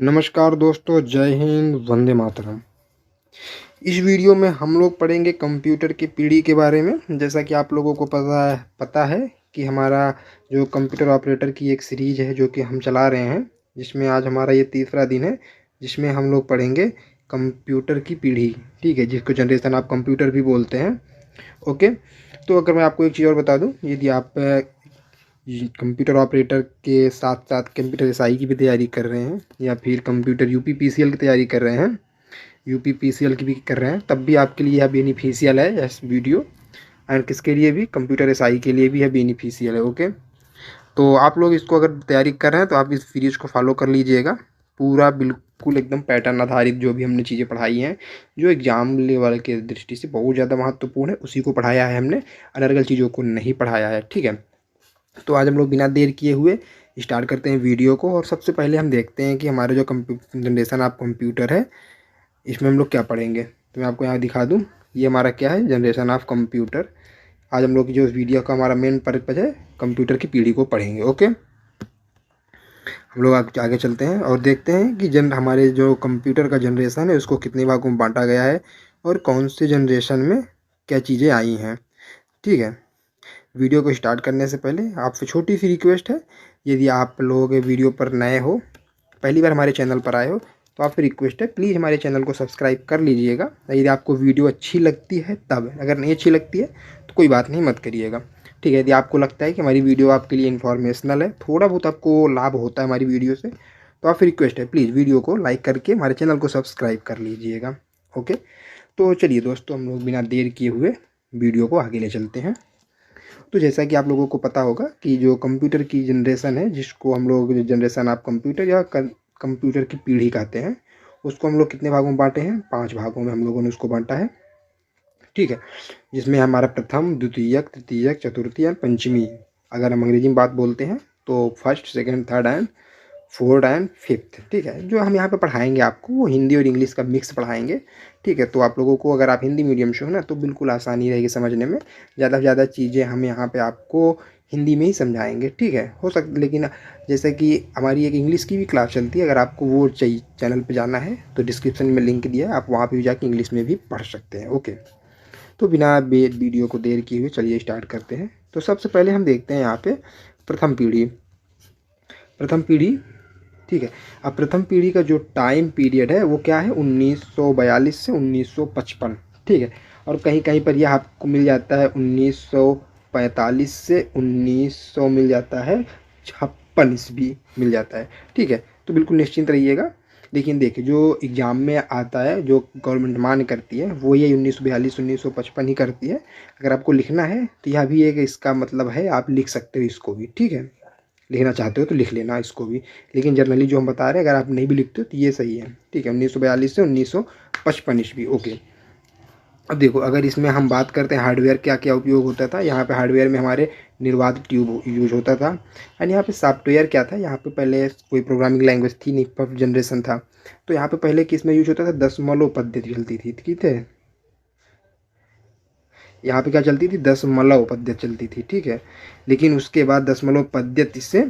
नमस्कार दोस्तों, जय हिंद, वंदे मातरम। इस वीडियो में हम लोग पढ़ेंगे कंप्यूटर की पीढ़ी के बारे में। जैसा कि आप लोगों को पता है कि हमारा जो कंप्यूटर ऑपरेटर की एक सीरीज है जो कि हम चला रहे हैं, जिसमें आज हमारा ये तीसरा दिन है, जिसमें हम लोग पढ़ेंगे कंप्यूटर की पीढ़ी। ठीक है, जिसको जनरेशन आप कंप्यूटर भी बोलते हैं। ओके, तो अगर मैं आपको एक चीज़ और बता दूं, यदि आप कंप्यूटर ऑपरेटर के साथ साथ कंप्यूटर एसआई की भी तैयारी कर रहे हैं या फिर कंप्यूटर यूपीपीसीएल की तैयारी कर रहे हैं, यूपीपीसीएल की भी कर रहे हैं, तब भी आपके लिए यह बेनिफिशियल है यह वीडियो। एंड किसके लिए भी, कंप्यूटर एसआई के लिए भी यह बेनिफिशियल है। ओके, तो आप लोग इसको अगर तैयारी कर रहे हैं तो आप इस सीरीज को फॉलो कर लीजिएगा पूरा, बिल्कुल एकदम पैटर्न आधारित। जो भी हमने चीज़ें पढ़ाई हैं जो एग्जाम लेवल के दृष्टि से बहुत ज़्यादा महत्वपूर्ण है, उसी को पढ़ाया है हमने, अनर्गल चीज़ों को नहीं पढ़ाया है। ठीक है, तो आज हम लोग बिना देर किए हुए स्टार्ट करते हैं वीडियो को। और सबसे पहले हम देखते हैं कि हमारे जो जनरेशन ऑफ कंप्यूटर है, इसमें हम लोग क्या पढ़ेंगे। तो मैं आपको यहाँ दिखा दूँ, ये हमारा क्या है, जनरेशन ऑफ कंप्यूटर। आज हम लोग की जो वीडियो का हमारा मेन पर्पज है, कंप्यूटर की पीढ़ी को पढ़ेंगे। ओके, हम लोग आगे चलते हैं और देखते हैं कि हमारे जो कंप्यूटर का जनरेशन है उसको कितने भागों में बांटा गया है और कौन से जनरेशन में क्या चीज़ें आई हैं। ठीक है, वीडियो को स्टार्ट करने से पहले आपसे छोटी सी रिक्वेस्ट है, यदि आप लोग वीडियो पर नए हो, पहली बार हमारे चैनल पर आए हो, तो आपसे रिक्वेस्ट है प्लीज़ हमारे चैनल को सब्सक्राइब कर लीजिएगा। यदि आपको वीडियो अच्छी लगती है तब, अगर नहीं अच्छी लगती है तो कोई बात नहीं, मत करिएगा। ठीक है, यदि आपको लगता है कि हमारी वीडियो आपके लिए इन्फॉर्मेशनल है, थोड़ा बहुत आपको लाभ होता है हमारी वीडियो से, तो आपसे रिक्वेस्ट है प्लीज़ वीडियो को लाइक करके हमारे चैनल को सब्सक्राइब कर लीजिएगा। ओके, तो चलिए दोस्तों, हम लोग बिना देर किए हुए वीडियो को आगे ले चलते हैं। तो जैसा कि आप लोगों को पता होगा कि जो कंप्यूटर की जनरेशन है, जिसको हम लोग जनरेशन ऑफ कंप्यूटर या कंप्यूटर की पीढ़ी कहते हैं, उसको हम लोग कितने भागों में बांटे हैं, 5 भागों में हम लोगों ने उसको बांटा है। ठीक है, जिसमें हमारा प्रथम, द्वितीयक, तृतीयक, चतुर्थी और पंचमी, अगर हम अंग्रेजी में बात बोलते हैं तो first, second, third and fourth and fifth. ठीक है, जो हम यहाँ पे पढ़ाएंगे आपको वो हिंदी और इंग्लिश का मिक्स पढ़ाएंगे। ठीक है, तो आप लोगों को, अगर आप हिंदी मीडियम से हो ना, तो बिल्कुल आसानी रहेगी समझने में। ज़्यादा से ज़्यादा चीज़ें हम यहाँ पे आपको हिंदी में ही समझाएंगे। ठीक है, हो सकता, लेकिन जैसे कि हमारी एक इंग्लिश की भी क्लास चलती है, अगर आपको वो चाहिए चैनल पर जाना है तो डिस्क्रिप्शन में लिंक दिया है, आप वहाँ पर भी जाके इंग्लिश में भी पढ़ सकते हैं। ओके, तो बिना वीडियो को देर किए हुए चलिए स्टार्ट करते हैं। तो सबसे पहले हम देखते हैं यहाँ पे प्रथम पीढ़ी। प्रथम पीढ़ी, ठीक है। अब प्रथम पीढ़ी का जो टाइम पीरियड है वो क्या है, 1942 से 1955। ठीक है, और कहीं कहीं पर यह आपको मिल जाता है 1945 से 1900 मिल जाता है, 56 ईस्वी मिल जाता है। ठीक है, तो बिल्कुल निश्चिंत रहिएगा। लेकिन देखिए, जो एग्ज़ाम में आता है, जो गवर्नमेंट मान्य करती है, वो ये 1942 1955 ही करती है। अगर आपको लिखना है तो यह भी एक इसका मतलब है, आप लिख सकते हो इसको भी। ठीक है, लिखना चाहते हो तो लिख लेना इसको भी, लेकिन जनरली जो हम बता रहे हैं, अगर आप नहीं भी लिखते हो तो ये सही है। ठीक है, 1942 से 1955 ईस्वी। ओके, अब देखो, अगर इसमें हम बात करते हैं हार्डवेयर क्या क्या उपयोग होता था, यहाँ पे हार्डवेयर में हमारे निर्वात ट्यूब यूज होता था। एंड यहाँ पे सॉफ्टवेयर क्या था, यहाँ पे पहले कोई प्रोग्रामिंग लैंग्वेज थी नहीं, फर्स्ट जनरेशन था, तो यहाँ पे पहले किस में यूज होता था, दशमलव पद्धति चलती थी। ठीक है, यहाँ पे क्या चलती थी, दशमलव पद्धति चलती थी। ठीक है, लेकिन उसके बाद दशमलव पद्धति से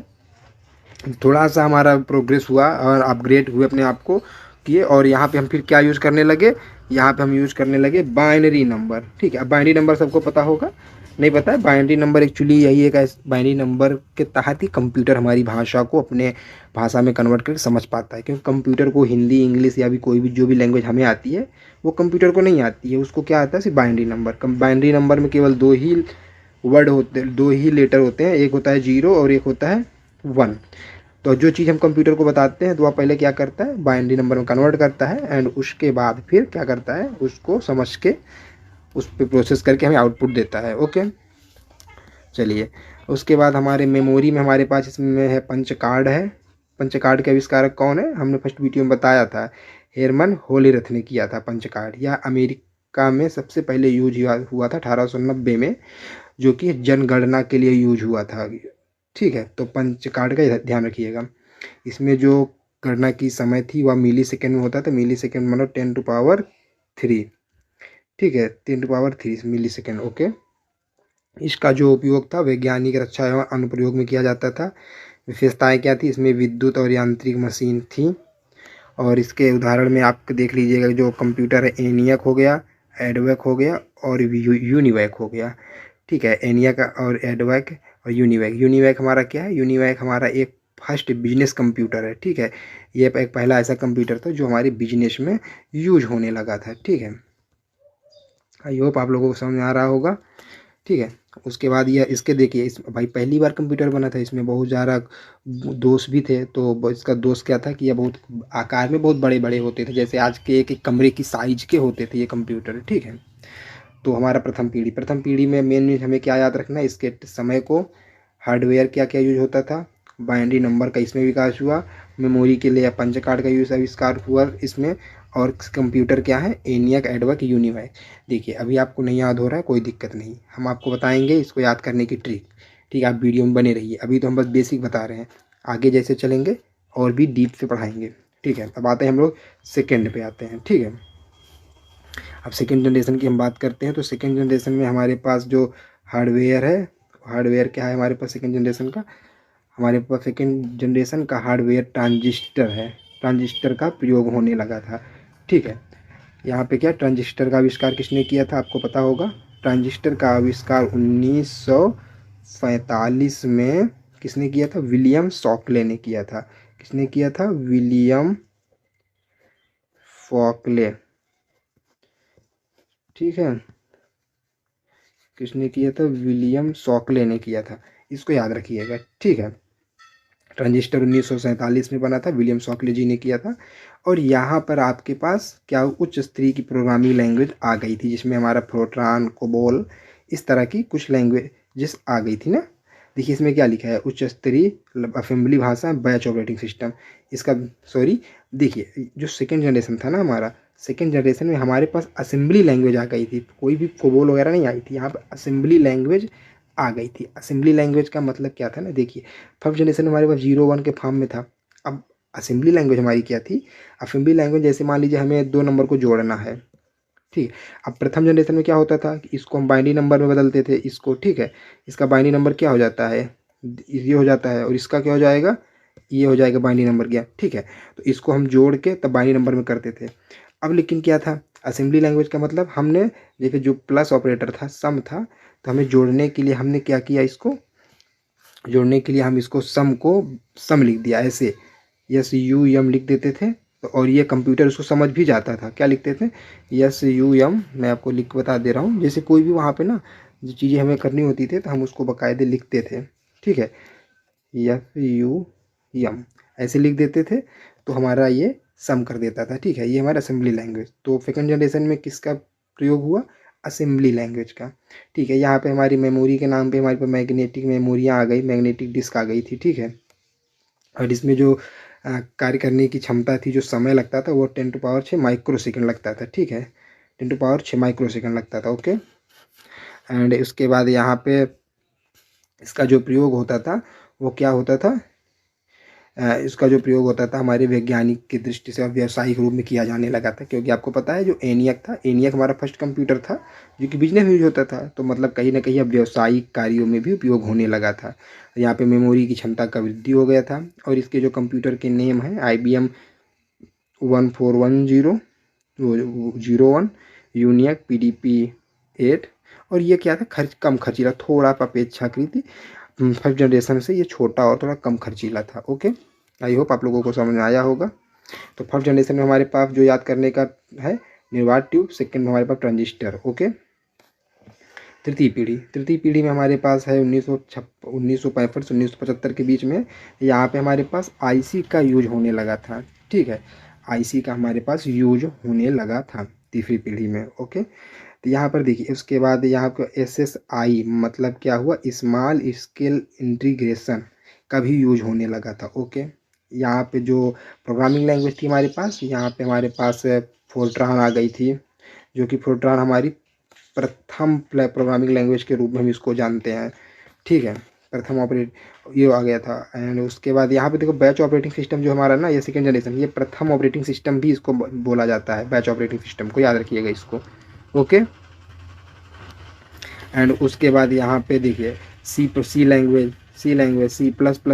थोड़ा सा हमारा प्रोग्रेस हुआ और अपग्रेड हुए अपने आप को किए, और यहाँ पे हम फिर क्या यूज़ करने लगे, यहाँ पे हम यूज़ करने लगे बाइनरी नंबर। ठीक है, अब बाइनरी नंबर सबको पता होगा, नहीं पता है, बाइनरी नंबर एक्चुअली यही एक बाइनरी नंबर के तहत ही कंप्यूटर हमारी भाषा को अपने भाषा में कन्वर्ट करके समझ पाता है। क्योंकि कंप्यूटर को हिंदी, इंग्लिश या भी कोई भी जो भी लैंग्वेज हमें आती है, वो कंप्यूटर को नहीं आती है। उसको क्या आता है, सिर्फ बाइनरी नंबर। बाइनरी नंबर में केवल दो ही वर्ड होते, दो ही लेटर होते हैं, एक होता है 0 और एक होता है 1। तो जो चीज़ हम कंप्यूटर को बताते हैं तो वह पहले क्या करता है, बाइनरी नंबर में कन्वर्ट करता है, एंड उसके बाद फिर क्या करता है, उसको समझ के उस पर प्रोसेस करके हमें आउटपुट देता है। ओके, चलिए, उसके बाद हमारे मेमोरी में हमारे पास इसमें है पंच कार्ड है। पंच कार्ड के आविष्कारक कौन है, हमने फर्स्ट वीडियो में बताया था, हेरमन होलीरथ ने किया था पंच कार्ड। यह अमेरिका में सबसे पहले यूज हुआ था 1890 में, जो कि जनगणना के लिए यूज हुआ था। ठीक है, तो पंच कार्ड का ध्यान रखिएगा। इसमें जो गणना की समय थी वह मिली सेकेंड में होता था, मिली सेकेंड मतलब 10⁻3। ठीक है, 10⁻3 मिली सेकेंड। ओके, इसका जो उपयोग था वैज्ञानिक रक्षा एवं अनुप्रयोग में किया जाता था। विशेषताएं क्या थी, इसमें विद्युत और यांत्रिक मशीन थी, और इसके उदाहरण में आप देख लीजिएगा, जो कंप्यूटर है एनियक हो गया, एडवैक हो गया और यूनिवैक हो गया। ठीक है, एनियक और एडवैक और यूनिवैक। यूनिवैक हमारा क्या है? यूनिवैक हमारा एक फर्स्ट बिजनेस कंप्यूटर है। ठीक है, ये एक पहला ऐसा कंप्यूटर था जो हमारे बिजनेस में यूज होने लगा था। ठीक है, आई होप आप लोगों को समझ में आ रहा होगा। ठीक है, उसके बाद ये इसके देखिए, इस भाई पहली बार कंप्यूटर बना था, इसमें बहुत ज़्यादा दोष भी थे। तो इसका दोष क्या था कि ये बहुत आकार में बहुत बड़े बड़े होते थे, जैसे आज के एक कमरे की साइज के होते थे ये कंप्यूटर। ठीक है, तो हमारा प्रथम पीढ़ी में मेन हमें क्या याद रखना है, इसके समय को, हार्डवेयर क्या क्या यूज होता था, बाइनरी नंबर का इसमें विकास हुआ, मेमोरी के लिए पंच कार्ड का यूज आविष्कार हुआ इसमें, और कंप्यूटर क्या है? ENIAC, EDVAC, UNIVAC. देखिए अभी आपको नहीं याद हो रहा है, कोई दिक्कत नहीं, हम आपको बताएंगे इसको याद करने की ट्रिक। ठीक है, आप वीडियो में बने रहिए, अभी तो हम बस बेसिक बता रहे हैं, आगे जैसे चलेंगे और भी डीप से पढ़ाएंगे। ठीक है, अब आते हैं हम लोग सेकेंड पे आते हैं। ठीक है, अब सेकेंड जनरेशन की हम बात करते हैं, तो सेकेंड जनरेशन में हमारे पास जो हार्डवेयर है, हार्डवेयर क्या है हमारे पास सेकेंड जनरेशन का? हमारे पास सेकेंड जनरेशन का हार्डवेयर ट्रांजिस्टर है। ट्रांजिस्टर का प्रयोग होने लगा था। ठीक है, यहाँ पे क्या, ट्रांजिस्टर का आविष्कार किसने किया था आपको पता होगा? ट्रांजिस्टर का आविष्कार 1947 में किसने किया था? विलियम शॉकले ने किया था। किसने किया था? विलियम फॉकले। ठीक है, किसने किया था? विलियम शॉकले ने किया था, इसको याद रखिएगा। ठीक है, ट्रांजिस्टर 1947 में बना था, विलियम शॉकले जी ने किया था। और यहाँ पर आपके पास क्या, उच्च स्तरीय की प्रोग्रामिंग लैंग्वेज आ गई थी, जिसमें हमारा फोर्ट्रान, कोबोल, इस तरह की कुछ लैंग्वेजेस आ गई थी ना। देखिए इसमें क्या लिखा है, उच्च स्तरीय असेंबली भाषा, बैच ऑपरेटिंग सिस्टम। इसका सॉरी, देखिए जो सेकेंड जनरेशन था ना हमारा, सेकेंड जनरेशन में हमारे पास असेंबली लैंग्वेज आ गई थी, कोई भी कोबोल वगैरह नहीं आई थी, यहाँ पर असेंबली लैंग्वेज आ गई थी। असेंबली लैंग्वेज का मतलब क्या था ना, देखिए फर्स्ट जनरेशन हमारे पास 0 1 के फॉर्म में था। अब असेंबली लैंग्वेज हमारी क्या थी? असेंबली लैंग्वेज जैसे मान लीजिए हमें 2 नंबर को जोड़ना है। ठीक है, अब प्रथम जनरेशन में क्या होता था कि इसको हम बाइनरी नंबर में बदलते थे इसको। ठीक है, इसका बाइनरी नंबर क्या हो जाता है? ये हो जाता है, और इसका क्या हो जाएगा? ये हो जाएगा बाइनरी नंबर क्या। ठीक है, तो इसको हम जोड़ के तब बाइनरी नंबर में करते थे। अब लेकिन क्या था, असेंबली लैंग्वेज का मतलब हमने देखिए जो प्लस ऑपरेटर था, सम था, तो हमें जोड़ने के लिए हमने क्या किया, इसको जोड़ने के लिए हम इसको सम को सम लिख दिया, ऐसे यस यू यम लिख देते थे। तो और ये कंप्यूटर उसको समझ भी जाता था, क्या लिखते थे? यस यू यम। मैं आपको लिख बता दे रहा हूँ, जैसे कोई भी वहाँ पे ना जो चीज़ें हमें करनी होती थी तो हम उसको बाकायदे लिखते थे। ठीक है, यस यू यम ऐसे लिख देते थे, तो हमारा ये सम कर देता था। ठीक है, ये हमारा असेंबली लैंग्वेज। तो सेकंड जनरेशन में किसका प्रयोग हुआ? असेंबली लैंग्वेज का। ठीक है, यहाँ पे हमारी मेमोरी के नाम पे हमारे पास मैग्नेटिक मेमोरियाँ आ गई, मैग्नेटिक डिस्क आ गई थी। ठीक है, और इसमें जो कार्य करने की क्षमता थी, जो समय लगता था वो 10⁻6 माइक्रो सेकेंड लगता था। ठीक है, 10⁻6 माइक्रो सेकेंड लगता था। ओके, एंड उसके बाद यहाँ पे इसका जो प्रयोग होता था वो क्या होता था? इसका जो प्रयोग होता था हमारे वैज्ञानिक की दृष्टि से और व्यावसायिक रूप में किया जाने लगा था, क्योंकि आपको पता है जो एनियक था, एनियक हमारा फर्स्ट कंप्यूटर था जो कि बिजनेस में यूज होता था, तो मतलब कहीं ना कहीं अब व्यावसायिक कार्यों में भी उपयोग होने लगा था। यहाँ पे मेमोरी की क्षमता का वृद्धि हो गया था। और इसके जो कंप्यूटर के नेम हैं, IBM 1410, 01, यूनियक, PDP-8। और ये क्या था, कम खर्चीला, थोड़ा अपेक्षाकृत फर्स्ट जनरेशन से ये छोटा और थोड़ा कम खर्चीला था। ओके, आई होप आप लोगों को समझ में आया होगा। तो फर्स्ट जनरेशन में हमारे पास जो याद करने का है, निर्वात ट्यूब। सेकंड में हमारे पास ट्रांजिस्टर। ओके, तृतीय पीढ़ी में हमारे पास है 1965 से 1975 के बीच में। यहाँ पे हमारे पास IC का यूज होने लगा था। ठीक है, IC का हमारे पास यूज होने लगा था तीसरी पीढ़ी में। ओके, तो यहाँ पर देखिए उसके बाद यहाँ पर SSI मतलब क्या हुआ, स्मॉल स्केल इंटीग्रेशन का भी यूज होने लगा था। ओके, यहाँ पे जो प्रोग्रामिंग लैंग्वेज थी हमारे पास, यहाँ पे हमारे पास फोर्ट्रान आ गई थी, जो कि फोर्ट्रान हमारी प्रथम प्रोग्रामिंग लैंग्वेज के रूप में हम इसको जानते हैं। ठीक है, प्रथम ऑपरेट ये आ गया था। एंड उसके बाद यहाँ पे देखो बैच ऑपरेटिंग सिस्टम जो हमारा ना, ये सेकेंड जनरेशन, ये प्रथम ऑपरेटिंग सिस्टम भी इसको बोला जाता है, बैच ऑपरेटिंग सिस्टम को याद रखिएगा इसको। ओके, एंड उसके बाद यहाँ पे देखिए सी लैंग्वेज, C++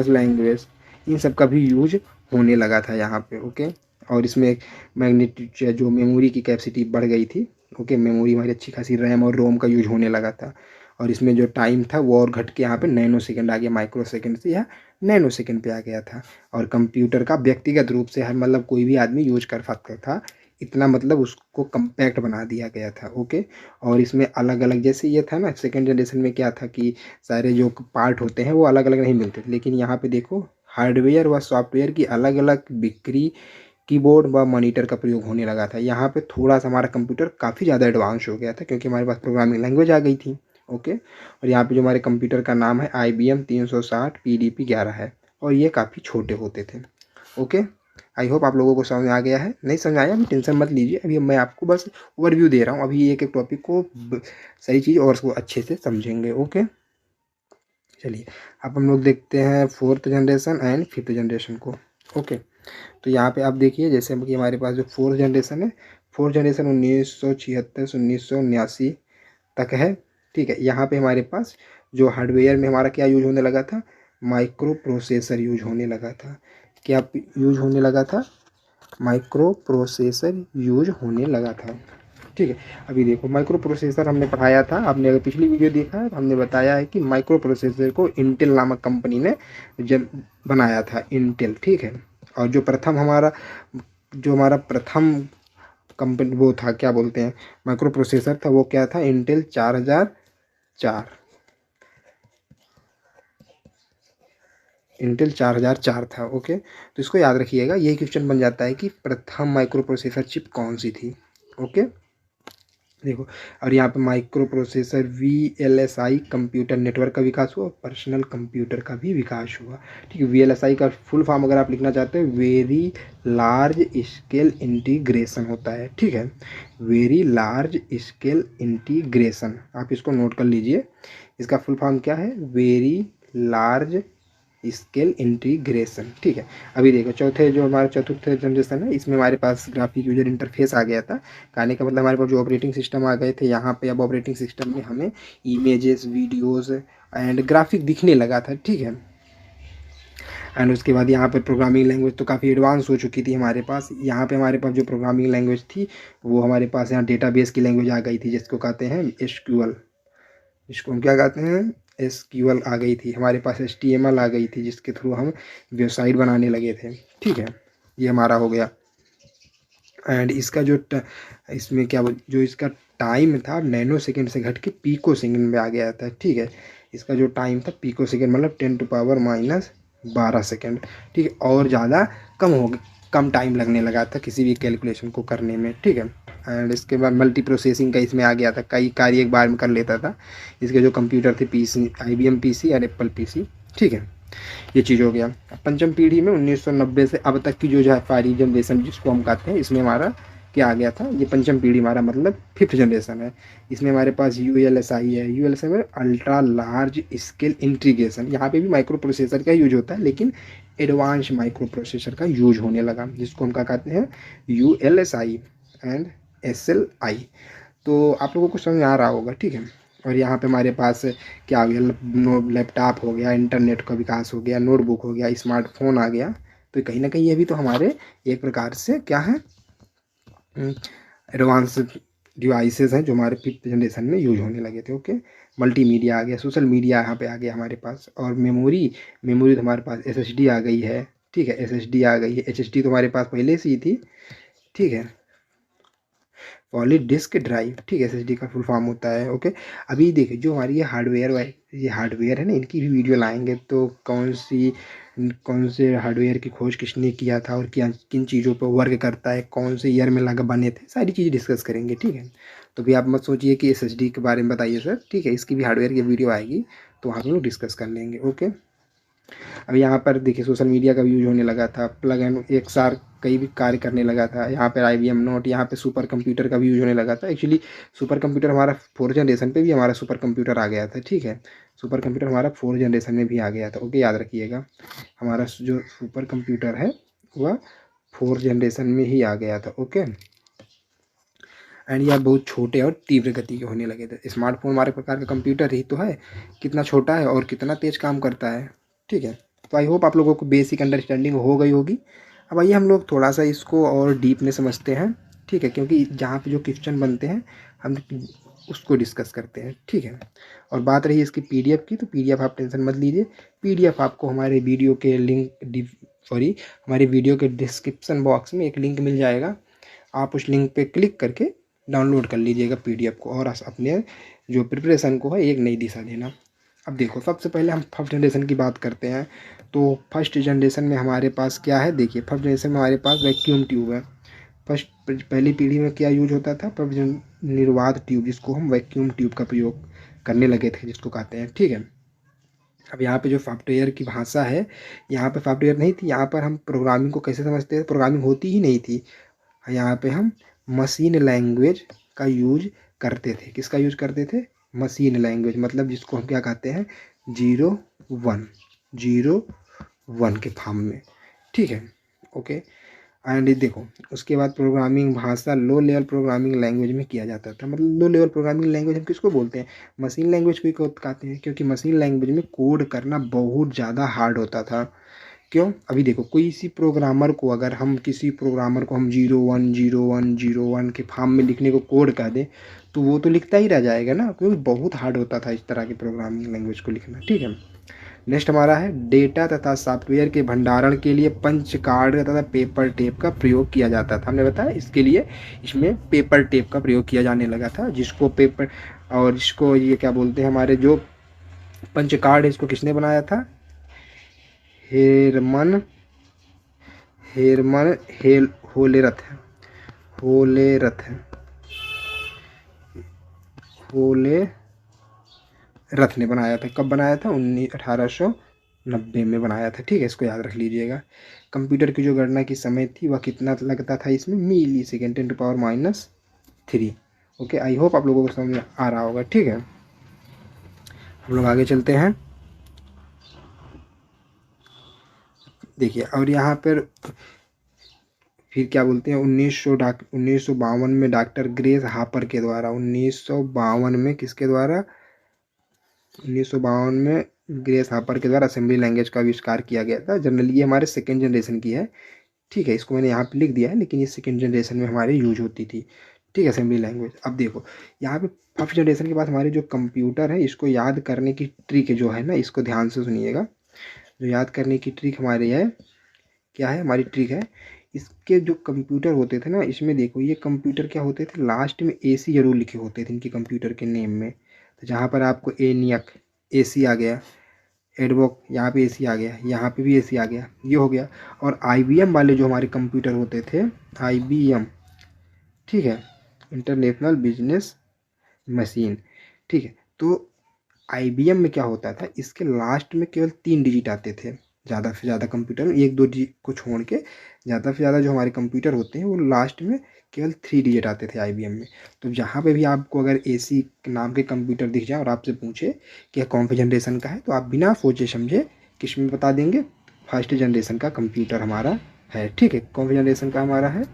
लैंग्वेज, इन सब का भी यूज होने लगा था यहाँ पे। ओके, और इसमें मैग्नेटिक जो मेमोरी की कैपेसिटी बढ़ गई थी। ओके, मेमोरी हमारी अच्छी खासी रैम और रोम का यूज होने लगा था। और इसमें जो टाइम था वो और घट के यहाँ पे नैनो सेकंड आ गया, माइक्रो सेकंड से यह नैनो सेकंड पे आ गया था। और कंप्यूटर का व्यक्तिगत रूप से हर मतलब कोई भी आदमी यूज कर सकता था, इतना मतलब उसको कम्पैक्ट बना दिया गया था। ओके, और इसमें अलग अलग जैसे ये था ना, सेकेंड जनरेशन में क्या था कि सारे जो पार्ट होते हैं वो अलग अलग नहीं मिलते थे, लेकिन यहाँ पे देखो हार्डवेयर व सॉफ्टवेयर की अलग अलग बिक्री, कीबोर्ड व मॉनिटर का प्रयोग होने लगा था। यहाँ पे थोड़ा सा हमारा कंप्यूटर काफ़ी ज़्यादा एडवांस हो गया था, क्योंकि हमारे पास प्रोग्रामिंग लैंग्वेज आ गई थी। ओके, और यहाँ पे जो हमारे कंप्यूटर का नाम है IBM 360 PDP-11 है, और ये काफ़ी छोटे होते थे। ओके, आई होप आप लोगों को समझ में आ गया है। नहीं समझ आया अभी टेंशन मत लीजिए, अभी मैं आपको बस ओवरव्यू दे रहा हूँ। अभी एक एक टॉपिक को सही चीज़ और उसको अच्छे से समझेंगे। ओके, चलिए अब हम लोग देखते हैं 4th generation and 5th generation को। ओके, तो यहाँ पे आप देखिए जैसे कि हमारे पास जो 4th जनरेशन है, 4th जनरेशन 1976 से 1979 तक है। ठीक है, यहाँ पे हमारे पास जो हार्डवेयर में हमारा क्या यूज होने लगा था, माइक्रो प्रोसेसर यूज होने लगा था। क्या यूज होने लगा था? माइक्रो प्रोसेसर यूज होने लगा था। ठीक है, अभी देखो माइक्रो प्रोसेसर हमने पढ़ाया था, आपने अगर पिछली वीडियो देखा है तो हमने बताया है कि माइक्रो प्रोसेसर को इंटेल नामक कंपनी ने जब बनाया था, इंटेल। ठीक है, और जो हमारा प्रथम कंपनी वो था, क्या बोलते हैं, माइक्रो प्रोसेसर था, वो क्या था, इंटेल 4004। इंटेल 4004 था। ओके, तो इसको याद रखिएगा, यही क्वेश्चन बन जाता है कि प्रथम माइक्रो प्रोसेसर चिप कौन सी थी। ओके, देखो, और यहाँ पे micro processor VLSI computer network का विकास हुआ, पर्सनल कंप्यूटर का भी विकास हुआ। ठीक है, VLSI का फुल फॉर्म अगर आप लिखना चाहते हो, वेरी लार्ज स्केल इंटीग्रेशन होता है। ठीक है, वेरी लार्ज स्केल इंटीग्रेशन, आप इसको नोट कर लीजिए। इसका फुल फॉर्म क्या है? Very large scale integration. ठीक है, अभी देखो चौथे जो हमारा चतुर्थ जनरेशन है, इसमें हमारे पास ग्राफिक यूजर इंटरफेस आ गया था। कहने का मतलब हमारे पास जो ऑपरेटिंग सिस्टम आ गए थे यहाँ पे, अब ऑपरेटिंग सिस्टम में हमें इमेजेस, वीडियोस एंड ग्राफिक दिखने लगा था। ठीक है, एंड उसके बाद यहाँ पे प्रोग्रामिंग लैंग्वेज तो काफ़ी एडवांस हो चुकी थी हमारे पास। यहाँ पे हमारे पास जो प्रोग्रामिंग लैंग्वेज थी वो हमारे पास यहाँ डेटाबेस की लैंग्वेज आ गई थी, जिसको कहते हैं SQL। इसको हम क्या कहते हैं? SQL आ गई थी हमारे पास। HTML आ गई थी, जिसके थ्रू हम वेबसाइट बनाने लगे थे। ठीक है, ये हमारा हो गया। एंड इसका इसमें जो इसका टाइम था नैनो सेकेंड से घट के पिको सेकेंड में आ गया था। ठीक है, इसका जो टाइम था पिको सेकेंड मतलब 10⁻⁻12 सेकेंड। ठीक है, और ज़्यादा कम टाइम लगने लगा था किसी भी कैलकुलेशन को करने में। ठीक है, एंड इसके बाद मल्टी प्रोसेसिंग का इसमें आ गया था, कई कार्य एक बार में कर लेता था। इसके जो कंप्यूटर थे PC, IBM PC और एप्पल PC। ठीक है, ये चीज़ हो गया। पंचम पीढ़ी में 1990 से अब तक की जो है सारी जनरेशन जिसको हम कहते हैं, इसमें हमारा क्या आ गया था, ये पंचम पीढ़ी हमारा मतलब 5th जनरेशन है। इसमें हमारे पास ULSI है। ULSI में अल्ट्रा लार्ज स्केल इंटीग्रेशन, यहाँ पे भी माइक्रो प्रोसेसर का यूज होता है, लेकिन एडवांस माइक्रो प्रोसेसर का यूज होने लगा, जिसको हम क्या कहते हैं, ULSI एंड SLI। तो आप लोगों को समझ आ रहा होगा। ठीक है, और यहाँ पे हमारे पास क्या आ गया, लैपटॉप हो गया, इंटरनेट का विकास हो गया, नोटबुक हो गया, स्मार्टफोन आ गया। तो कहीं ना कहीं ये भी तो हमारे एक प्रकार से क्या है, एडवांस डिवाइसेस हैं जो हमारे 5th जनरेशन में यूज होने लगे थे। ओके, मल्टीमीडिया आ गया, सोशल मीडिया यहाँ पे आ गया हमारे पास, और मेमोरी तो हमारे पास SSD आ गई है। ठीक है, SSD आ गई है, HDD तो हमारे पास पहले से ही थी। ठीक है, सॉलिड डिस्क ड्राइव। ठीक है, SSD का फुल फॉर्म होता है। ओके, अभी देखिए जो हमारी ये हार्डवेयर है ना, इनकी भी वीडियो लाएंगे, तो कौन से हार्डवेयर की खोज किसने किया था और क्या किन चीज़ों पर वर्क करता है, कौन से ईयर में लगा बने थे, सारी चीज़ें डिस्कस करेंगे। ठीक है, तो भी आप मत सोचिए कि SSD के बारे में बताइए सर। ठीक है, इसकी भी हार्डवेयर की वीडियो आएगी, तो वहाँ पर लोग डिस्कस कर लेंगे। ओके, अब यहाँ पर देखिए सोशल मीडिया का भी यूज होने लगा था, प्लग एंड एक साथ कई भी कार्य करने लगा था। यहाँ पर IBM नोट, यहाँ पे सुपर कंप्यूटर का भी यूज होने लगा था। एक्चुअली सुपर कंप्यूटर हमारा 4th जनरेशन पे भी हमारा सुपर कंप्यूटर आ गया था। ठीक है, सुपर कंप्यूटर हमारा 4th जनरेशन में भी आ गया था। ओके, याद रखिएगा, हमारा जो सुपर कंप्यूटर है वह 4th जनरेशन में ही आ गया था। ओके, एंड यह बहुत छोटे और तीव्र गति के होने लगे थे। स्मार्टफोन हमारे प्रकार का कंप्यूटर ही तो है, कितना छोटा है और कितना तेज काम करता है। ठीक है, तो आई होप आप लोगों को बेसिक अंडरस्टैंडिंग हो गई होगी। अब आइए हम लोग थोड़ा सा इसको और डीप में समझते हैं, ठीक है, क्योंकि जहाँ पे जो क्वेश्चन बनते हैं हम उसको डिस्कस करते हैं, ठीक है। और बात रही इसकी पीडीएफ की, तो पीडीएफ आप टेंशन मत लीजिए, पीडीएफ आपको हमारे वीडियो के हमारे वीडियो के डिस्क्रिप्शन बॉक्स में एक लिंक मिल जाएगा, आप उस लिंक पे क्लिक करके डाउनलोड कर लीजिएगा पीडीएफ को, और अपने जो प्रिपरेशन को है एक नई दिशा देना। अब देखो, सबसे पहले हम फर्स्ट जनरेशन की बात करते हैं। तो फर्स्ट जनरेशन में हमारे पास क्या है, देखिए फर्स्ट जनरेशन में हमारे पास वैक्यूम ट्यूब है। पहली पीढ़ी में क्या यूज होता था, निर्वात ट्यूब, जिसको हम वैक्यूम ट्यूब का प्रयोग करने लगे थे, जिसको कहते हैं, ठीक है। अब यहाँ पे जो सॉफ्टवेयर की भाषा है, यहाँ पे सॉफ्टवेयर नहीं थी, यहाँ पर हम प्रोग्रामिंग को कैसे समझते हैं, प्रोग्रामिंग होती ही नहीं थी। यहाँ पे हम मशीन लैंग्वेज का यूज करते थे। किसका यूज करते थे, मशीन लैंग्वेज, मतलब जिसको हम क्या कहते हैं, 0 1 के फॉर्म में, ठीक है, ओके। एंड देखो, उसके बाद प्रोग्रामिंग भाषा लो लेवल प्रोग्रामिंग लैंग्वेज में किया जाता था। मतलब लो लेवल प्रोग्रामिंग लैंग्वेज हम किसको बोलते हैं, मशीन लैंग्वेज को कहते हैं, क्योंकि मशीन लैंग्वेज में कोड करना बहुत ज़्यादा हार्ड होता था। क्यों, अभी देखो, किसी प्रोग्रामर को हम 0 1 0 1 0 1 के फॉर्म में लिखने को कोड कह दें, तो वो तो लिखता ही रह जाएगा ना, क्योंकि बहुत हार्ड होता था इस तरह की प्रोग्रामिंग लैंग्वेज को लिखना, ठीक है। नेक्स्ट हमारा है, डेटा तथा सॉफ्टवेयर के भंडारण के लिए पंच कार्ड तथा पेपर टेप का प्रयोग किया जाता था। हमने बताया इसके लिए इसमें पेपर टेप का प्रयोग किया जाने लगा था, जिसको पेपर, और इसको ये क्या बोलते हैं, हमारे जो पंच कार्ड, इसको किसने बनाया था, हेरमन हेरमन हेल होलेरथ होलेरथ होलेरथ ने बनाया था। कब बनाया था, 1890 में बनाया था, ठीक है, इसको याद रख लीजिएगा। कंप्यूटर की जो गणना की समय थी वह कितना लगता था इसमें, मिली सेकेंड 10⁻³ ओके। आई होप आप लोगों को समझ में आ रहा होगा, ठीक है। हम लोग आगे चलते हैं, देखिए, और यहाँ पर फिर क्या बोलते हैं, 1952 में डॉक्टर ग्रेस हापर के द्वारा, 1952 में किसके द्वारा, 1952 में ग्रेस हापर के द्वारा असेंबली लैंग्वेज का आविष्कार किया गया था। जनरली ये हमारे सेकेंड जनरेशन की है, ठीक है, इसको मैंने यहाँ पे लिख दिया है, लेकिन ये सेकेंड जनरेशन में हमारे यूज होती थी, ठीक है, असेंबली लैंग्वेज। अब देखो, यहाँ पे फर्स्ट जनरेशन के बाद हमारे जो कंप्यूटर है, इसको याद करने की ट्रिक जो है ना, इसको ध्यान से सुनिएगा। जो याद करने की ट्रिक हमारी है, क्या है हमारी ट्रिक है, इसके जो कंप्यूटर होते थे ना, इसमें देखो, ये कंप्यूटर क्या होते थे, लास्ट में AC जरूर लिखे होते थे इनके कंप्यूटर के नेम में। तो जहाँ पर आपको एनियक AC आ गया, एडवोक यहाँ पे AC आ गया, यहाँ पे भी AC आ गया, ये हो गया। और IBM वाले जो हमारे कंप्यूटर होते थे, IBM, ठीक है, इंटरनेशनल बिजनेस मशीन, ठीक है। तो IBM में क्या होता था, इसके लास्ट में केवल 3 डिजिट आते थे, ज़्यादा से ज़्यादा कंप्यूटर में 1 2 डिजिट को छोड़ के, ज़्यादा से ज़्यादा जो हमारे कंप्यूटर होते हैं वो लास्ट में केवल 3 डिजिट आते थे IBM में। तो जहाँ पे भी आपको अगर AC नाम के कंप्यूटर दिख जाए और आपसे पूछे कि कौन सी जनरेशन का है, तो आप बिना सोचे समझे किस में बता देंगे, फर्स्ट जनरेशन का कंप्यूटर हमारा है, ठीक है। कौन सी जनरेशन का हमारा है,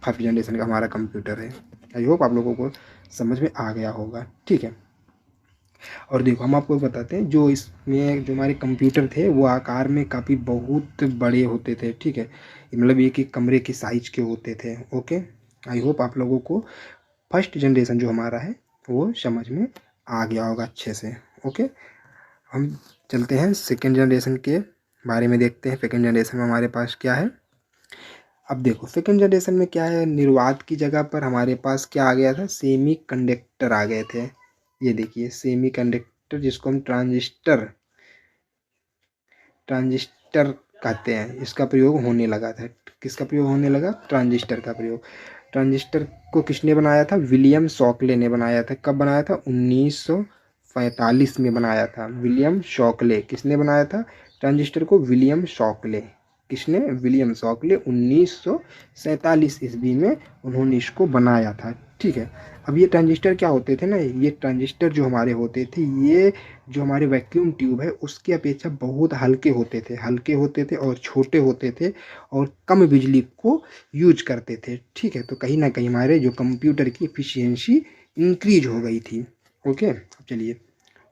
फर्स्ट जनरेशन का हमारा कंप्यूटर है। आई होप आप लोगों को समझ में आ गया होगा, ठीक है। और देखो, हम आपको बताते हैं, जो इसमें जो हमारे कंप्यूटर थे वो आकार में काफ़ी बहुत बड़े होते थे, ठीक है, मतलब एक एक कमरे के साइज के होते थे, ओके। आई होप आप लोगों को फर्स्ट जनरेशन जो हमारा है वो समझ में आ गया होगा अच्छे से, ओके। हम चलते हैं सेकेंड जनरेशन के बारे में, देखते हैं सेकेंड जनरेशन में हमारे पास क्या है। अब देखो, सेकेंड जनरेशन में क्या है, निर्वात की जगह पर हमारे पास क्या आ गया था, सेमी कंडक्टर आ गए थे। ये देखिए, सेमी कंडक्टर, जिसको हम ट्रांजिस्टर कहते हैं, इसका प्रयोग होने लगा था। किसका प्रयोग होने लगा, ट्रांजिस्टर का प्रयोग। ट्रांजिस्टर को किसने बनाया था, विलियम शॉकले ने बनाया था। कब बनाया था, 1945 में बनाया था, विलियम शॉकले। किसने बनाया था ट्रांजिस्टर को, विलियम शॉकले। किसने, विलियम शॉकले, 1947 ईस्वी में उन्होंने इसको बनाया था, ठीक है। अब ये ट्रांजिस्टर क्या होते थे ना, ये ट्रांजिस्टर जो हमारे होते थे, ये जो हमारे वैक्यूम ट्यूब है उसकी अपेक्षा बहुत हल्के होते थे और छोटे होते थे और कम बिजली को यूज करते थे, ठीक है। तो कहीं ना कहीं हमारे जो कंप्यूटर की एफिशिएंसी इंक्रीज हो गई थी, ओके। अब चलिए,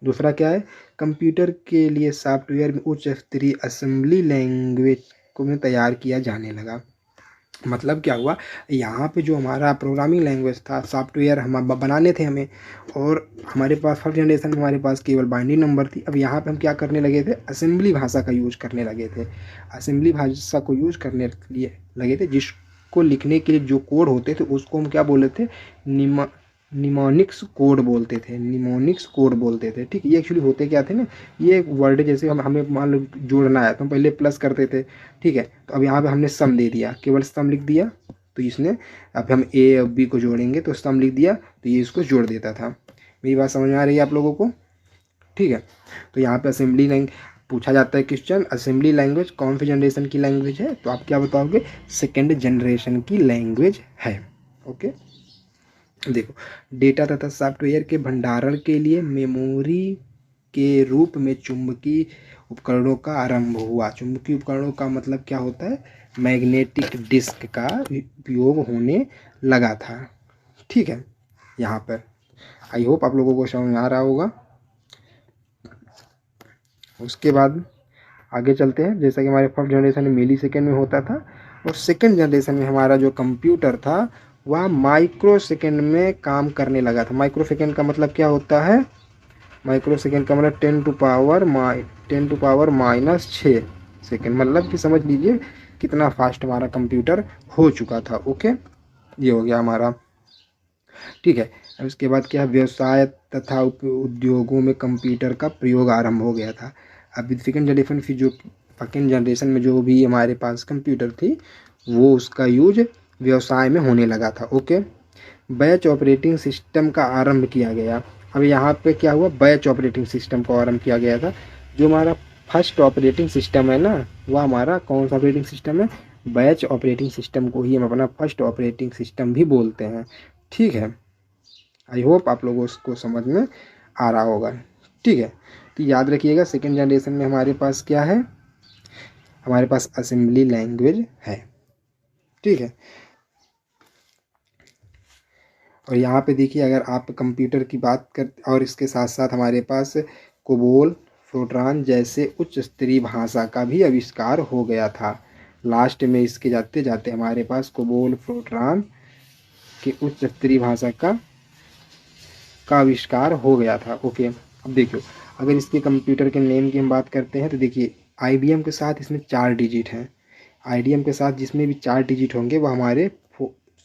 दूसरा क्या है, कंप्यूटर के लिए सॉफ्टवेयर में उच्च स्तरीय असेंबली लैंग्वेज को में तैयार किया जाने लगा। मतलब क्या हुआ, यहाँ पे जो हमारा प्रोग्रामिंग लैंग्वेज था, सॉफ्टवेयर हम बनाने थे हमें, और हमारे पास फर्स्ट जनरेशन में हमारे पास केवल बाइनरी नंबर थी। अब यहाँ पे हम क्या करने लगे थे, असेंबली भाषा का यूज करने लगे थे। असेंबली भाषा को यूज करने के लिए लगे थे, जिसको लिखने के लिए जो कोड होते थे उसको हम क्या बोले थे, निमोनिक्स कोड बोलते थे, निमोनिक्स कोड बोलते थे। ठीक, ये एक्चुअली होते क्या थे ना, ये एक वर्ड जैसे हमें मान लो जोड़ना है तो हम पहले प्लस करते थे। ठीक है, तो अब यहाँ पे हमने सम दे दिया, केवल सम लिख दिया, तो इसने अब हम ए और बी को जोड़ेंगे तो सम लिख दिया तो ये इसको जोड़ देता था। मेरी बात समझ में आ रही है आप लोगों को? ठीक है, तो यहाँ पे असेंबली लैंग्वेज पूछा जाता है क्वेश्चन, असेंबली लैंग्वेज कौन सी जनरेशन की लैंग्वेज है, तो आप क्या बताओगे, सेकेंड जनरेशन की लैंग्वेज है। ओके, देखो, डेटा तथा सॉफ्टवेयर के भंडारण के लिए मेमोरी के रूप में चुंबकीय उपकरणों का आरंभ हुआ। चुंबकीय उपकरणों का मतलब क्या होता है, मैग्नेटिक डिस्क का उपयोग होने लगा था। ठीक है, यहाँ पर आई होप आप लोगों को समझ में आ रहा होगा। उसके बाद आगे चलते हैं, जैसा कि हमारे फर्स्ट जनरेशन में मिली सेकेंड में होता था, और सेकेंड जनरेशन में हमारा जो कंप्यूटर था वह माइक्रो सेकेंड में काम करने लगा था। माइक्रो सेकेंड का मतलब क्या होता है, माइक्रो सेकेंड का मतलब 10⁻⁻⁻⁶ सेकेंड, मतलब कि समझ लीजिए कितना फास्ट हमारा कंप्यूटर हो चुका था। ओके, ये हो गया हमारा। ठीक है, अब इसके बाद क्या, व्यवसाय तथा उद्योगों में कंप्यूटर का प्रयोग आरंभ हो गया था। अब सेकेंड जनरेशन में जो भी हमारे पास कंप्यूटर थी वो उसका यूज व्यवसाय में होने लगा था। ओके, बैच ऑपरेटिंग सिस्टम का आरंभ किया गया। अब यहाँ पे क्या हुआ, बैच ऑपरेटिंग सिस्टम को आरंभ किया गया था। जो हमारा फर्स्ट ऑपरेटिंग सिस्टम है ना, वह हमारा कौन सा ऑपरेटिंग सिस्टम है, बैच ऑपरेटिंग सिस्टम को ही हम अपना फर्स्ट ऑपरेटिंग सिस्टम भी बोलते हैं। ठीक है, आई होप आप लोगों को समझ में आ रहा होगा। ठीक है, तो याद रखिएगा सेकेंड जनरेशन में हमारे पास क्या है, हमारे पास असेंबली लैंग्वेज है। ठीक है, और यहाँ पे देखिए, अगर आप कंप्यूटर की बात कर, और इसके साथ साथ हमारे पास कोबोल, फोर्ट्रान जैसे उच्च स्तरीय भाषा का भी आविष्कार हो गया था। लास्ट में इसके जाते जाते हमारे पास कोबोल, फोर्ट्रान के उच्च स्तरीय भाषा का आविष्कार हो गया था। ओके, अब देखियो, अगर इसके कंप्यूटर के नेम की हम बात करते हैं तो देखिए, IBM के साथ इसमें 4 डिजिट हैं। IBM के साथ जिसमें भी 4 डिजिट होंगे वो हमारे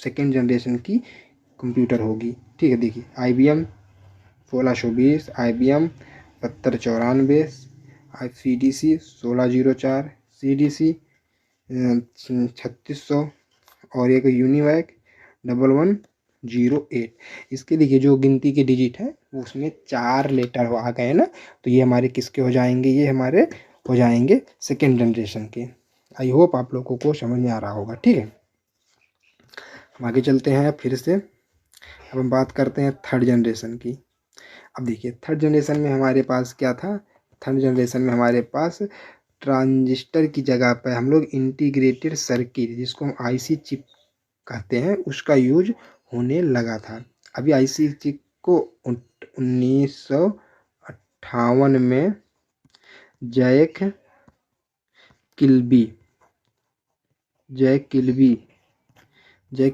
सेकेंड जनरेशन की कंप्यूटर होगी। ठीक है, देखिए IBM 1620, IBM 7294, CDC 1604, CDC 3600, और एक यूनिवैक 1108। इसके देखिए जो गिनती के डिजिट है उसमें 4 लेटर आ गए ना, तो ये हमारे किसके हो जाएंगे, ये हमारे हो जाएंगे सेकेंड जनरेशन के। आई होप आप लोगों को समझ में आ रहा होगा। ठीक है, हम आगे चलते हैं फिर से। अब हम बात करते हैं थर्ड जनरेशन की। अब देखिए, थर्ड जनरेशन में हमारे पास क्या था, थर्ड जनरेशन में हमारे पास ट्रांजिस्टर की जगह पर हम लोग इंटीग्रेटेड सर्किट, जिसको हम IC चिप कहते हैं, उसका यूज होने लगा था। अभी IC चिप को 1958 में जैक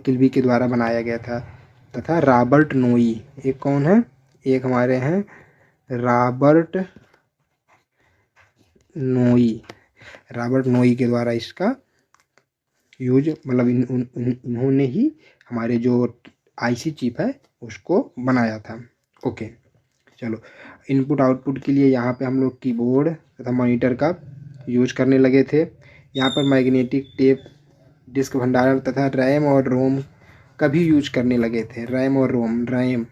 किल्बी के द्वारा बनाया गया था, तथा रॉबर्ट नोई, एक कौन है, एक हमारे हैं रॉबर्ट नोई के द्वारा इसका यूज, मतलब इन्होंने ही हमारे जो IC चिप है उसको बनाया था। ओके, चलो, इनपुट आउटपुट के लिए यहाँ पे हम लोग कीबोर्ड तथा मॉनिटर का यूज करने लगे थे। यहाँ पर मैग्नेटिक टेप डिस्क भंडारण तथा रैम और रोम का भी यूज करने लगे थे। रैम और रोम, रैम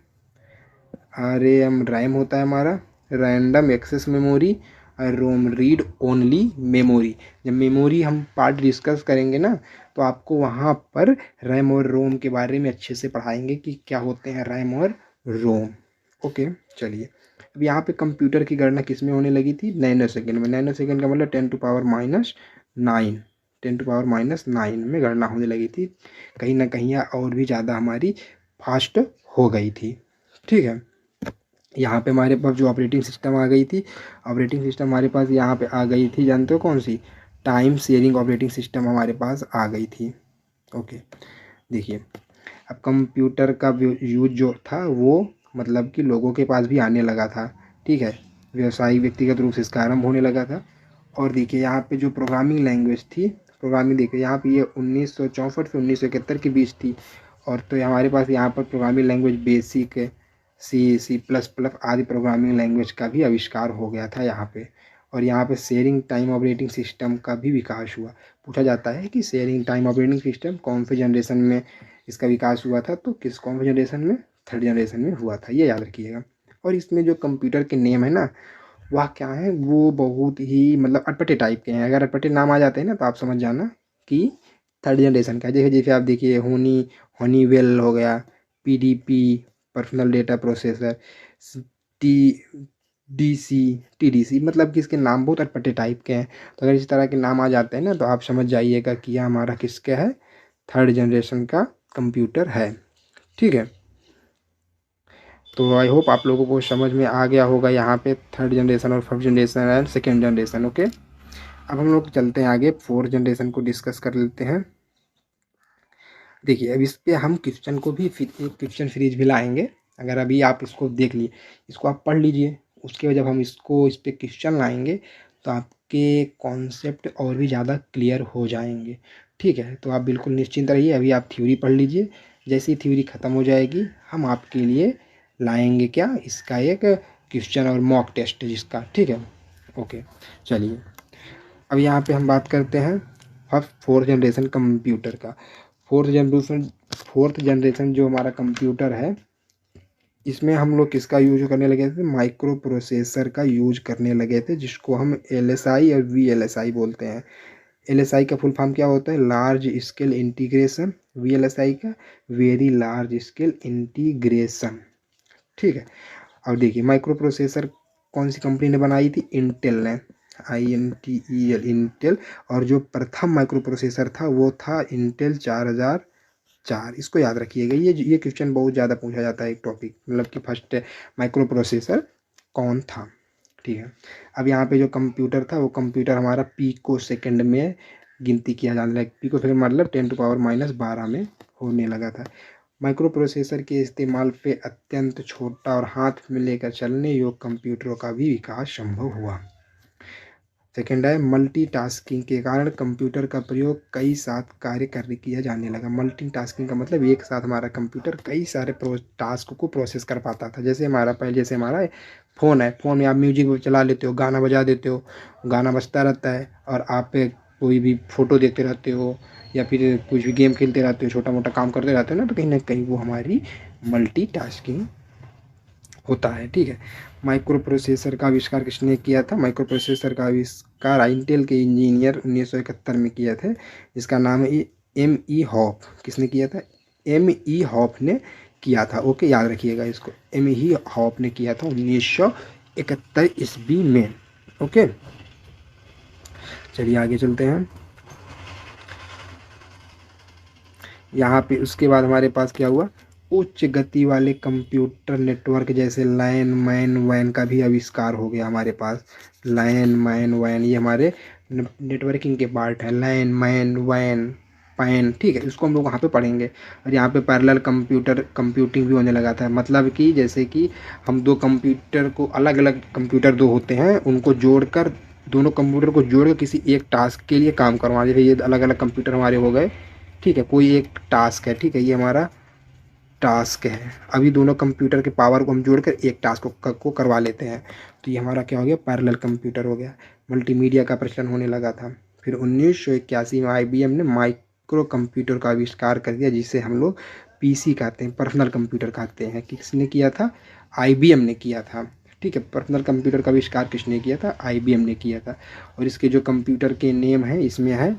होता है हमारा रैंडम एक्सेस मेमोरी, और रोम रीड ओनली मेमोरी। जब मेमोरी हम पार्ट डिस्कस करेंगे ना, तो आपको वहाँ पर रैम और रोम के बारे में अच्छे से पढ़ाएंगे कि क्या होते हैं रैम और रोम। ओके, चलिए, अब यहाँ पे कंप्यूटर की गणना किस में होने लगी थी, नैनो सेकेंड में। नैनो सेकेंड का मतलब 10⁻⁹ में गणना होने लगी थी। कहीं ना कहीं और भी ज़्यादा हमारी फास्ट हो गई थी। ठीक है, यहाँ पे हमारे पास जो ऑपरेटिंग सिस्टम आ गई थी, ऑपरेटिंग सिस्टम हमारे पास यहाँ पे आ गई थी, जानते हो कौन सी, टाइम शेयरिंग ऑपरेटिंग सिस्टम हमारे पास आ गई थी। ओके, देखिए अब कंप्यूटर का यूज जो था वो मतलब कि लोगों के पास भी आने लगा था, ठीक है, व्यवसायिक व्यक्तिगत रूप से इसका आरंभ होने लगा था। और देखिए यहाँ पे जो प्रोग्रामिंग लैंग्वेज थी, प्रोग्रामिंग देखिए यहाँ पे ये 1964 से 1971 के बीच थी। और तो हमारे पास यहाँ पर प्रोग्रामिंग लैंग्वेज बेसिक, C++ आदि प्रोग्रामिंग लैंग्वेज का भी आविष्कार हो गया था यहाँ पे। और यहाँ पे शेयरिंग टाइम ऑपरेटिंग सिस्टम का भी विकास हुआ। पूछा जाता है कि शेयरिंग टाइम ऑपरेटिंग सिस्टम कौन से जनरेशन में इसका विकास हुआ था, तो किस कौन से जनरेशन में, थर्ड जनरेशन में हुआ था, ये याद रखिएगा। और इसमें जो कंप्यूटर के नेम है ना, वह क्या है, वो बहुत ही मतलब अटपटे टाइप के हैं। अगर अटपटे नाम आ जाते हैं ना तो आप समझ जाना कि थर्ड जनरेशन का है। जैसे जैसे आप देखिए हनीवेल हो गया, PDP personal data processor, T DC, TDC, मतलब कि इसके नाम बहुत अटपटे टाइप के हैं। तो अगर इस तरह के नाम आ जाते हैं ना तो आप समझ जाइएगा कि यह हमारा किसका है, थर्ड जनरेशन का कंप्यूटर है, ठीक है। तो आई होप आप लोगों को समझ में आ गया होगा यहाँ पे थर्ड जनरेशन और first generation and second generation. Okay, अब हम लोग चलते हैं आगे, फोर्थ जनरेशन को डिस्कस कर लेते हैं। देखिए अब इस पे हम क्वेश्चन को भी फिर एक क्वेश्चन सीरीज भी लाएंगे। अगर अभी आप इसको देख लिए, इसको आप पढ़ लीजिए, उसके बाद जब हम इस पे क्वेश्चन लाएंगे तो आपके कॉन्सेप्ट और भी ज़्यादा क्लियर हो जाएंगे, ठीक है। तो आप बिल्कुल निश्चिंत रहिए, अभी आप थ्योरी पढ़ लीजिए। जैसे ही थ्योरी ख़त्म हो जाएगी हम आपके लिए लाएंगे क्या, इसका एक क्वेश्चन और मॉक टेस्ट जिसका, ठीक है। ओके, चलिए अब यहाँ पे हम बात करते हैं फोर्थ जनरेशन कंप्यूटर का। फोर्थ जनरेशन जो हमारा कंप्यूटर है, इसमें हम लोग किसका यूज करने लगे थे, माइक्रो प्रोसेसर का यूज करने लगे थे, जिसको हम LSI और VLSI बोलते हैं। LSI का फुल फॉर्म क्या होता है, लार्ज स्केल इंटीग्रेशन। VLSI का वेरी लार्ज स्केल इंटीग्रेशन, ठीक है। अब देखिए माइक्रो प्रोसेसर कौन सी कंपनी ने बनाई थी, इंटेल ने, INTEL, इंटेल। और जो प्रथम माइक्रो प्रोसेसर था वो था इंटेल 4004। इसको याद रखिएगा, ये क्वेश्चन बहुत ज़्यादा पूछा जाता है एक टॉपिक, मतलब कि फर्स्ट माइक्रो प्रोसेसर कौन था, ठीक है। अब यहाँ पे जो कंप्यूटर था वो कंप्यूटर हमारा पिको सेकंड में गिनती किया जाने लगा। पिको सेकंड मतलब 10⁻⁻12 में होने लगा था। माइक्रो प्रोसेसर के इस्तेमाल पे अत्यंत छोटा और हाथ में लेकर चलने योग्य कंप्यूटरों का भी विकास संभव हुआ। सेकेंड है मल्टीटास्किंग के कारण कंप्यूटर का प्रयोग कई साथ कार्य कर किया जाने लगा। मल्टीटास्किंग का मतलब एक साथ हमारा कंप्यूटर कई सारे टास्क को प्रोसेस कर पाता था। जैसे हमारा फ़ोन है, फ़ोन में आप म्यूजिक चला लेते हो, गाना बजा देते हो, गाना बजता रहता है, और आप कोई भी फ़ोटो देखते रहते हो या फिर कुछ भी गेम खेलते रहते हो, छोटा मोटा काम करते रहते हो ना, तो कहीं ना कहीं वो हमारी मल्टीटास्किंग होता है, ठीक है। माइक्रो प्रोसेसर का आविष्कार किसने किया था, माइक्रो प्रोसेसर का आविष्कार इंटेल के इंजीनियर 1971 में किया थे, जिसका नाम है ME हॉप। किसने किया था, ME हॉप ने किया था। ओके, याद रखिएगा इसको, ME हॉप ने किया था 1971 ईस्वी में। ओके, चलिए आगे चलते हैं। यहाँ पे उसके बाद हमारे पास क्या हुआ, उच्च गति वाले कंप्यूटर नेटवर्क जैसे लैन मैन वैन का भी आविष्कार हो गया हमारे पास। लैन मैन वैन ये हमारे नेटवर्किंग के पार्ट है, लैन मैन वैन पैन, ठीक है। इसको हम लोग वहाँ पे पढ़ेंगे। और यहाँ पे पैरेलल कंप्यूटिंग भी होने लगा था, मतलब कि जैसे कि हम दो कंप्यूटर को, अलग अलग कंप्यूटर दो होते हैं, उनको जोड़कर, दोनों कंप्यूटर को जोड़कर किसी एक टास्क के लिए काम करवा, जैसे ये अलग अलग कंप्यूटर हमारे हो गए, ठीक है। कोई एक टास्क है, ठीक है, ये हमारा टास्क है। अभी दोनों कंप्यूटर के पावर को हम जोड़कर एक टास्क को करवा लेते हैं, तो ये हमारा क्या हो गया, पैरेलल कंप्यूटर हो गया। मल्टीमीडिया का प्रचलन होने लगा था। फिर 1981 में IBM ने माइक्रो कंप्यूटर का आविष्कार कर दिया, जिसे हम लोग PC कहते हैं, पर्सनल कंप्यूटर कहते हैं। किसने किया था, IBM ने किया था, ठीक है। पर्सनल कंप्यूटर का आविष्कार किसने किया था, IBM ने किया था। और इसके जो कंप्यूटर के नेम हैं, इसमें है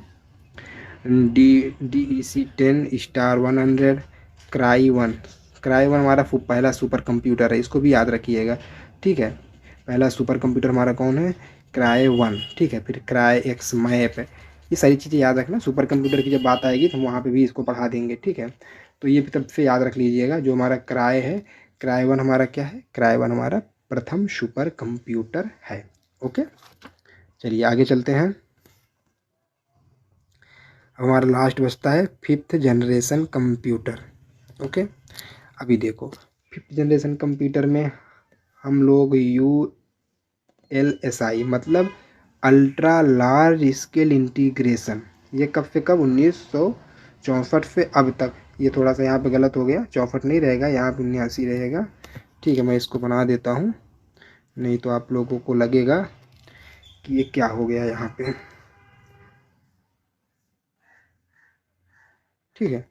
DEC-10 क्राई 1। क्राई 1 हमारा पहला सुपर कंप्यूटर है, इसको भी याद रखिएगा, ठीक है। पहला सुपर कंप्यूटर हमारा कौन है, क्राई 1, ठीक है। फिर क्राई X मैप है, ये सारी चीज़ें याद रखना। सुपर कंप्यूटर की जब बात आएगी तो हम वहाँ पे भी इसको पढ़ा देंगे, ठीक है। तो ये तब से याद रख लीजिएगा, जो हमारा क्राई है, क्राई 1 हमारा क्या है, क्राई 1 हमारा प्रथम सुपर कंप्यूटर है। ओके, चलिए आगे चलते हैं। हमारा लास्ट बचता है 5th जनरेशन कंप्यूटर। ओके, अभी देखो 5th जनरेशन कंप्यूटर में हम लोग ULSI मतलब अल्ट्रा लार्ज स्केल इंटीग्रेशन, ये कब से कब 1964 से अब तक। ये थोड़ा सा यहाँ पे गलत हो गया, 64 नहीं रहेगा, यहाँ पे 79 रहेगा। ठीक है, मैं इसको बना देता हूँ, नहीं तो आप लोगों को लगेगा कि ये क्या हो गया यहाँ पे। ठीक है,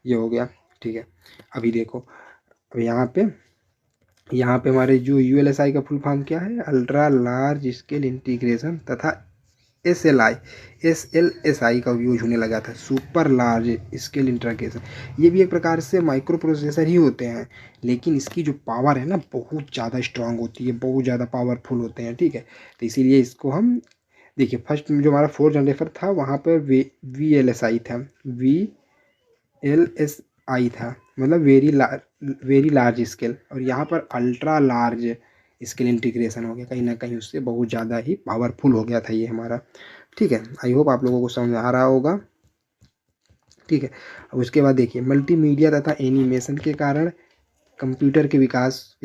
ये हो गया। ठीक है, अभी देखो, अब यहाँ पे हमारे जो ULSI का फुल फॉर्म क्या है, अल्ट्रा लार्ज स्केल इंटीग्रेशन तथा SLSI का यूज होने लगा था, सुपर लार्ज स्केल इंटीग्रेशन। ये भी एक प्रकार से माइक्रो प्रोसेसर ही होते हैं, लेकिन इसकी जो पावर है ना बहुत ज़्यादा स्ट्रांग होती है, बहुत ज़्यादा पावरफुल होते हैं। ठीक है, तो इसीलिए इसको हम देखिए, फर्स्ट जो हमारा 4th जनरेशन था वहाँ पर VLSI था, VLSI था, मतलब वेरी लार्ज स्केल, और यहाँ पर अल्ट्रा लार्ज स्केल इंटीग्रेशन हो गया, कहीं ना कहीं उससे बहुत ज़्यादा ही पावरफुल हो गया था ये हमारा। ठीक है, आई होप आप लोगों को समझ आ रहा होगा। ठीक है, अब उसके बाद देखिए, मल्टीमीडिया तथा एनिमेशन के कारण कंप्यूटर के विकास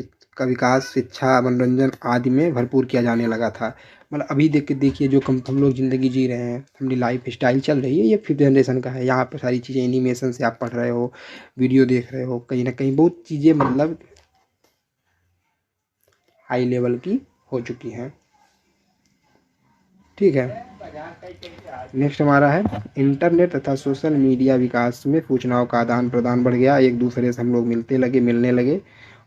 शिक्षा मनोरंजन आदि में भरपूर किया जाने लगा था। मतलब अभी देखिए जो हम लोग ज़िंदगी जी रहे हैं, हमारी लाइफ स्टाइल चल रही है, ये 5th जनरेशन का है। यहाँ पर सारी चीज़ें एनिमेशन से आप पढ़ रहे हो, वीडियो देख रहे हो, कहीं ना कहीं बहुत चीज़ें मतलब हाई लेवल की हो चुकी हैं। ठीक है, नेक्स्ट हमारा है इंटरनेट तथा सोशल मीडिया विकास में सूचनाओं का आदान प्रदान बढ़ गया, एक दूसरे से हम लोग मिलने लगे।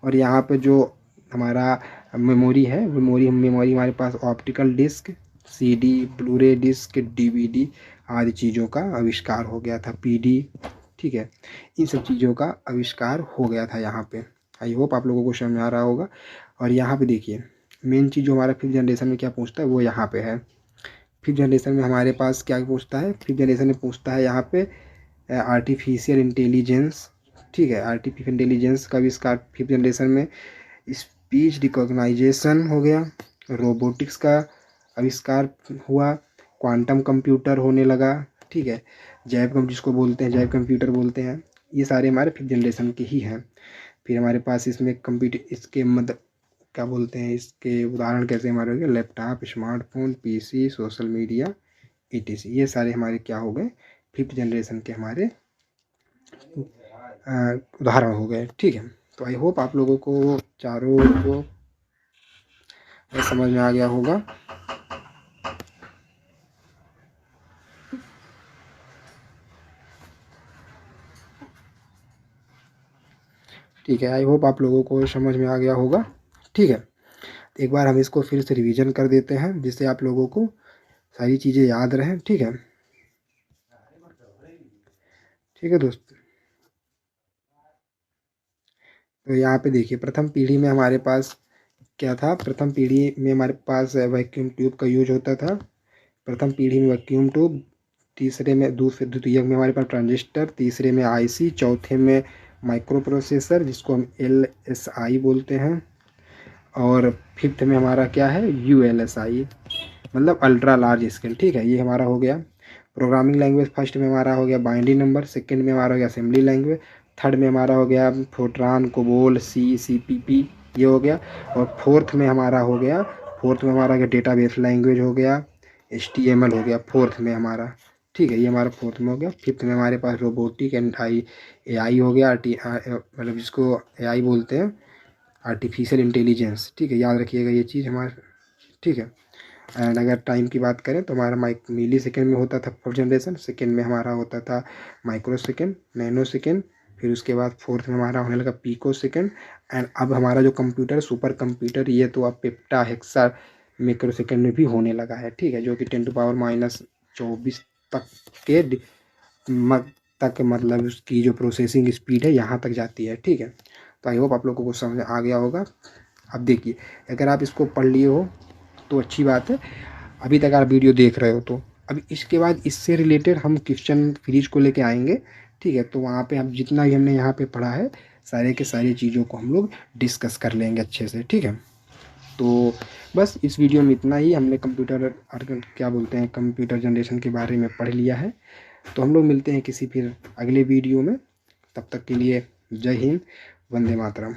और यहाँ पे जो हमारा मेमोरी है, मेमोरी हमारे पास optical disc, CD, Blu-ray disc, DVD आदि चीज़ों का आविष्कार हो गया था, PD। ठीक है, इन सब चीज़ों का आविष्कार हो गया था यहाँ पे। आई होप आप लोगों को समझ में आ रहा होगा। और यहाँ पे देखिए, मेन चीज़ जो हमारा 5th जनरेशन में क्या पूछता है वो यहाँ पे है। 5th जनरेशन में हमारे पास क्या पूछता है, 5th जनरेशन में पूछता है यहाँ पे आर्टिफिशियल इंटेलिजेंस। ठीक है, आर्टिफिशियल इंटेलिजेंस का आविष्कार 5th जनरेशन में, स्पीच रिकॉग्नाइजेशन हो गया, रोबोटिक्स का आविष्कार हुआ, क्वांटम कंप्यूटर होने लगा। ठीक है, जिसको बोलते हैं जैव कंप्यूटर बोलते हैं, ये सारे हमारे 5th जनरेशन के ही हैं। फिर हमारे पास इसमें कंप्यूटर, इसके मतलब क्या बोलते हैं, इसके उदाहरण कैसे हमारे हो गए, laptop, smartphone, PC, social media, ETC, ये सारे हमारे क्या हो गए, 5th जनरेशन के हमारे उदाहरण हो गए। ठीक है, तो आई होप आप लोगों को चारों को समझ में आ गया होगा। ठीक है, आई होप आप लोगों को समझ में आ गया होगा। ठीक है, एक बार हम इसको फिर से रिवीजन कर देते हैं, जिससे आप लोगों को सारी चीज़ें याद रहें। ठीक है, ठीक है दोस्त, तो यहाँ पे देखिए, प्रथम पीढ़ी में हमारे पास क्या था, प्रथम पीढ़ी में हमारे पास वैक्यूम ट्यूब का यूज होता था। प्रथम पीढ़ी में वैक्यूम ट्यूब, तीसरे में द्वितीयक में हमारे पास ट्रांजिस्टर, तीसरे में IC, चौथे में माइक्रो प्रोसेसर जिसको हम LSI बोलते हैं, और 5th में हमारा क्या है, ULSI मतलब अल्ट्रा लार्ज स्केल। ठीक है, ये हमारा हो गया। प्रोग्रामिंग लैंग्वेज फर्स्ट में हमारा हो गया बाइनरी नंबर, सेकंड में हमारा हो गया असेंबली लैंग्वेज, थर्ड में हमारा हो गया फोर्ट्रान, कोबोल, CPP, ये हो गया। और फोर्थ में हमारा डेटाबेस लैंग्वेज हो गया, HTML हो गया फोर्थ में हमारा। ठीक है, ये हमारा फोर्थ में हो गया। 5th में हमारे पास रोबोटिक एंड AI हो गया, मतलब जिसको AI बोलते हैं, आर्टिफिशियल इंटेलिजेंस। ठीक है, याद रखिएगा ये चीज़ हमारा। ठीक है, एंड अगर टाइम की बात करें तो हमारा मिली सेकेंड में होता था 4th जनरेशन, सेकेंड में हमारा होता था माइक्रो सेकेंड, नैनो सेकेंड, फिर उसके बाद 4th में हमारा होने लगा पिको सेकेंड, एंड अब हमारा जो कंप्यूटर सुपर कंप्यूटर, ये तो अब पेप्टा हेक्सा माइक्रो सेकेंड में भी होने लगा है। ठीक है, जो कि 10⁻⁻24 तक के तक मतलब उसकी जो प्रोसेसिंग स्पीड है यहाँ तक जाती है। ठीक है, तो आई होप आप लोगों को समझ आ गया होगा। अब देखिए, अगर आप इसको पढ़ लिए हो तो अच्छी बात है, अभी तक आप वीडियो देख रहे हो तो अभी इसके बाद इससे रिलेटेड हम क्वेश्चन सीरीज को लेके आएंगे। ठीक है, तो वहाँ पे हम जितना भी हमने यहाँ पे पढ़ा है सारे के सारी चीज़ों को हम लोग डिस्कस कर लेंगे अच्छे से। ठीक है, तो बस इस वीडियो में इतना ही, हमने कंप्यूटर और क्या बोलते हैं कंप्यूटर जनरेशन के बारे में पढ़ लिया है। तो हम लोग मिलते हैं किसी फिर अगले वीडियो में। तब तक के लिए जय हिंद, वंदे मातरम।